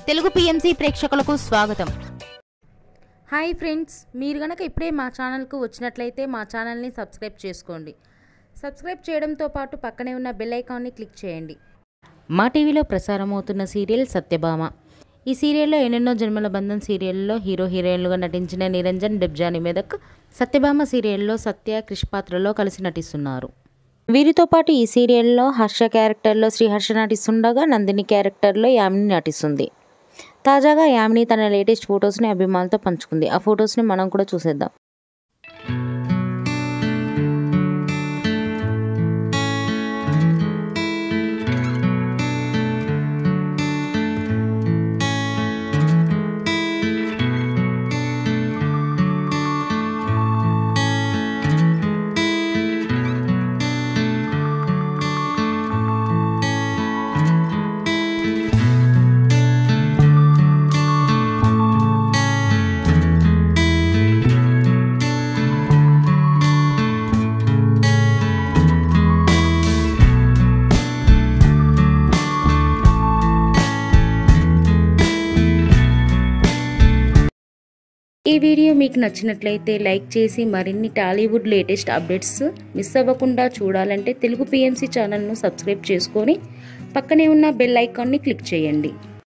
Telugu PMC ప్రేక్షకులకు స్వాగతం. Hi friends, మీరు గనక ఇప్పుడే మా ఛానల్కు వచ్చినట్లయితే మా ఛానల్ని సబ్స్క్రైబ్ చేసుకోండి. సబ్స్క్రైబ్ చేయడంతో పాటు పక్కనే ఉన్న బెల్ ఐకాన్ని క్లిక్ చేయండి. మా టీవీలో ప్రసారం అవుతున్న సీరియల్ సత్యభామ. ఈ సీరియల్లో ఎన్నెన్నో జన్మల బంధం సీరియల్లో హీరో హీరోయిన్లుగా నటించిన నిరంజన్, డెబ్జాని మెదక్ సత్యభామ సీరియల్లో సత్య, క్రిష్ పాత్రలో కలిసి నటిస్తున్నారు. వీరితో పాటు ఈ సీరియల్లో హర్ష క్యారెక్టర్లో శ్రీహర్ష నటిస్తుండగా నందిని క్యారెక్టర్లో యామిని నటిస్తుంది. తాజాగా యామిని తన లేటెస్ట్ ఫొటోస్ని అభిమానులతో పంచుకుంది. ఆ ఫొటోస్ని మనం కూడా చూసేద్దాం. ఈ వీడియో మీకు నచ్చినట్లయితే లైక్ చేసి మరిన్ని టాలీవుడ్ లేటెస్ట్ అప్డేట్స్ మిస్ అవ్వకుండా చూడాలంటే తెలుగు పిఎంసి ఛానల్ను సబ్స్క్రైబ్ చేసుకొని పక్కనే ఉన్న బెల్ ఐకాన్ని క్లిక్ చేయండి.